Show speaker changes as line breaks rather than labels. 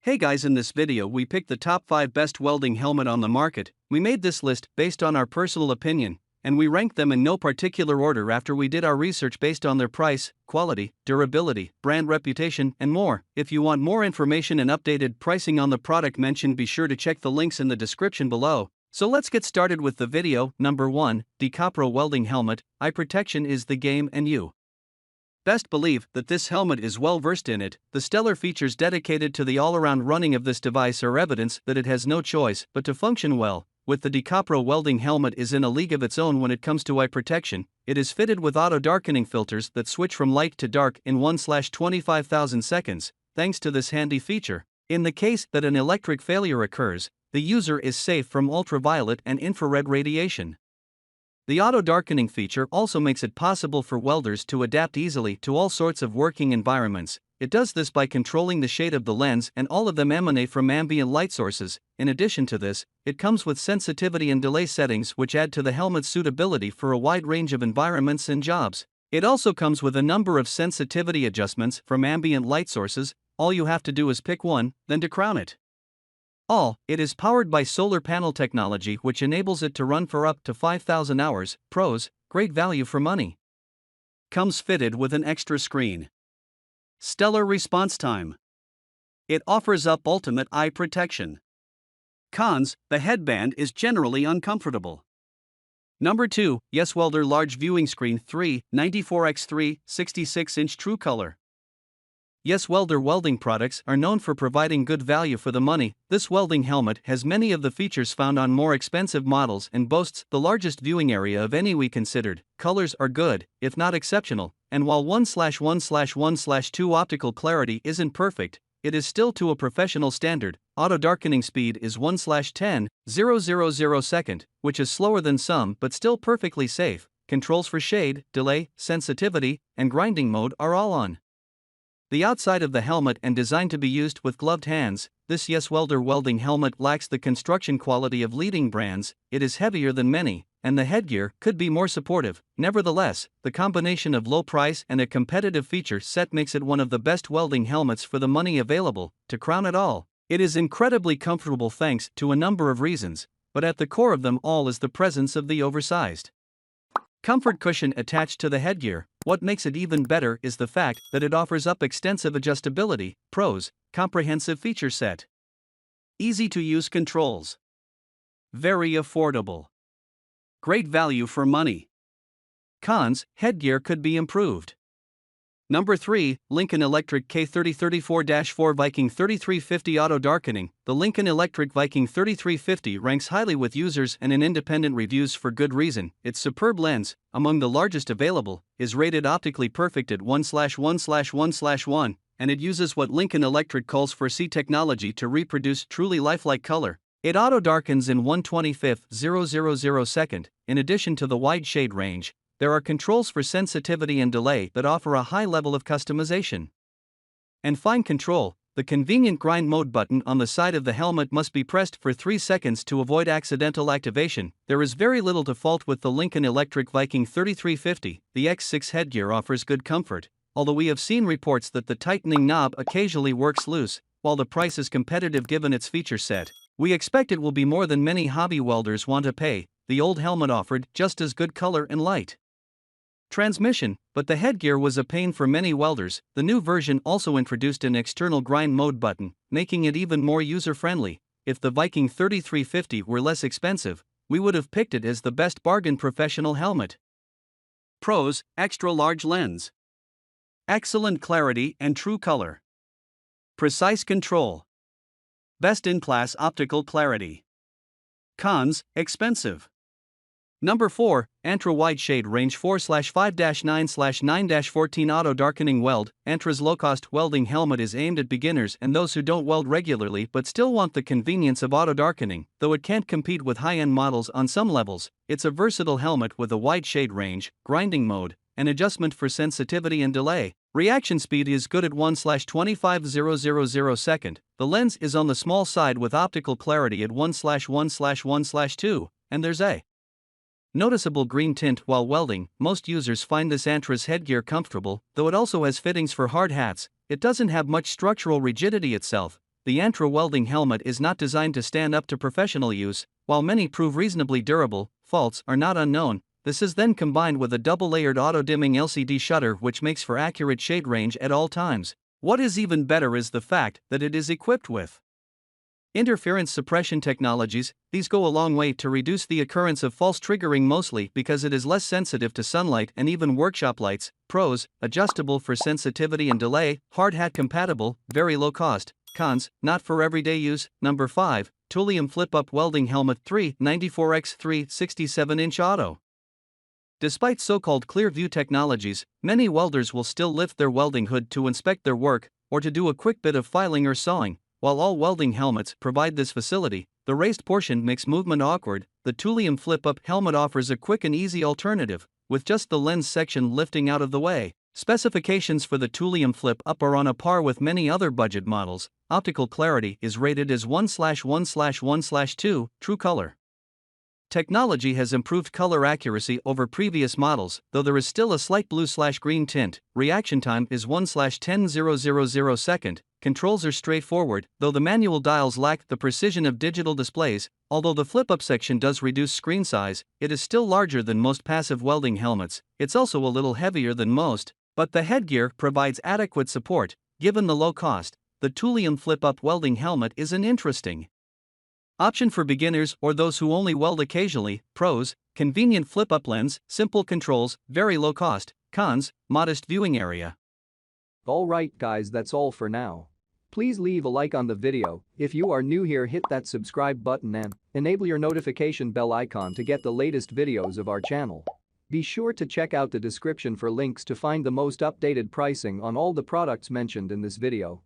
Hey guys, in this video we picked the top 5 best welding helmet on the market. We made this list based on our personal opinion, and we ranked them in no particular order after we did our research based on their price, quality, durability, brand reputation, and more. If you want more information and updated pricing on the product mentioned, be sure to check the links in the description below. So let's get started with the video. Number 1, DEKOPRO Welding Helmet. Eye protection is the game, and you best believe that this helmet is well versed in it. The stellar features dedicated to the all-around running of this device are evidence that it has no choice but to function well. With the DEKOPRO welding helmet is in a league of its own when it comes to eye protection. It is fitted with auto darkening filters that switch from light to dark in 1/25,000 seconds. Thanks to this handy feature, in the case that an electric failure occurs, the user is safe from ultraviolet and infrared radiation. The auto darkening feature also makes it possible for welders to adapt easily to all sorts of working environments. It does this by controlling the shade of the lens, and all of them emanate from ambient light sources. In addition to this, it comes with sensitivity and delay settings which add to the helmet's suitability for a wide range of environments and jobs. It also comes with a number of sensitivity adjustments from ambient light sources. All you have to do is pick one, then to crown it. It is powered by solar panel technology, which enables it to run for up to 5,000 hours. Pros: great value for money. Comes fitted with an extra screen. Stellar response time. It offers up ultimate eye protection. Cons: the headband is generally uncomfortable. Number 2, YESWELDER Large Viewing Screen 394x3 66-inch True Color. YESWELDER welding products are known for providing good value for the money. This welding helmet has many of the features found on more expensive models and boasts the largest viewing area of any we considered. Colors are good, if not exceptional, and while 1/1/1/2 optical clarity isn't perfect, it is still to a professional standard. Auto darkening speed is 1/10,000 second, which is slower than some but still perfectly safe. Controls for shade, delay, sensitivity, and grinding mode are all on the outside of the helmet and designed to be used with gloved hands. This YESWELDER welding helmet lacks the construction quality of leading brands. It is heavier than many, and the headgear could be more supportive. Nevertheless, the combination of low price and a competitive feature set makes it one of the best welding helmets for the money available. To crown it all, it is incredibly comfortable thanks to a number of reasons, but at the core of them all is the presence of the oversized comfort cushion attached to the headgear. What makes it even better is the fact that it offers up extensive adjustability. Pros: comprehensive feature set. Easy to use controls. Very affordable. Great value for money. Cons: headgear could be improved. Number 3, Lincoln Electric K3034-4 Viking 3350 Auto Darkening. The Lincoln Electric Viking 3350 ranks highly with users and in independent reviews for good reason. Its superb lens, among the largest available, is rated optically perfect at 1/1/1/1, and it uses what Lincoln Electric calls for C technology to reproduce truly lifelike color. It auto darkens in 1/25,000 second. In addition to the wide shade range, there are controls for sensitivity and delay that offer a high level of customization and fine control. The convenient grind mode button on the side of the helmet must be pressed for 3 seconds to avoid accidental activation. There is very little to fault with the Lincoln Electric Viking 3350. The X6 headgear offers good comfort, although we have seen reports that the tightening knob occasionally works loose. While the price is competitive given its feature set, we expect it will be more than many hobby welders want to pay. The old helmet offered just as good color and light transmission, but the headgear was a pain for many welders. The new version also introduced an external grind mode button, making it even more user-friendly. If the Viking 3350 were less expensive, we would have picked it as the best bargain professional helmet. Pros: extra large lens. Excellent clarity and true color. Precise control. Best-in-class optical clarity. Cons: expensive. Number 4, Antra Wide Shade Range 4/5-9/9-14 Auto Darkening Weld. Antra's low-cost welding helmet is aimed at beginners and those who don't weld regularly but still want the convenience of auto darkening. Though it can't compete with high-end models on some levels, it's a versatile helmet with a wide shade range, grinding mode, and adjustment for sensitivity and delay. Reaction speed is good at 1/25,000 second. The lens is on the small side with optical clarity at 1/1/1/2, and there's a noticeable green tint while welding. Most users find this Antra's headgear comfortable, though it also has fittings for hard hats. It doesn't have much structural rigidity itself, the Antra welding helmet is not designed to stand up to professional use. While many prove reasonably durable, faults are not unknown. This is then combined with a double-layered auto-dimming LCD shutter which makes for accurate shade range at all times. What is even better is the fact that it is equipped with interference suppression technologies. These go a long way to reduce the occurrence of false triggering, mostly because it is less sensitive to sunlight and even workshop lights. Pros: adjustable for sensitivity and delay, hard hat compatible, very low cost. Cons: not for everyday use. Number 5, Ulium Flip Up Welding Helmet 3 94x3 67-inch auto. Despite so-called clear view technologies, many welders will still lift their welding hood to inspect their work or to do a quick bit of filing or sawing. While all welding helmets provide this facility, the raised portion makes movement awkward. The Ulium Flip Up helmet offers a quick and easy alternative, with just the lens section lifting out of the way. Specifications for the Ulium Flip Up are on a par with many other budget models. Optical clarity is rated as 1/1/1/2, true color. Technology has improved color accuracy over previous models, though there is still a slight blue/green tint. Reaction time is 1/10,000 second. Controls are straightforward, though the manual dials lack the precision of digital displays. Although the flip-up section does reduce screen size, it is still larger than most passive welding helmets. It's also a little heavier than most, but the headgear provides adequate support. Given the low cost, the Ulium Flip Up welding helmet is an interesting option for beginners or those who only weld occasionally. Pros: convenient flip-up lens, simple controls, very low cost. Cons: modest viewing area.
Alright guys, that's all for now. Please leave a like on the video. If you are new here, hit that subscribe button and enable your notification bell icon to get the latest videos of our channel. Be sure to check out the description for links to find the most updated pricing on all the products mentioned in this video.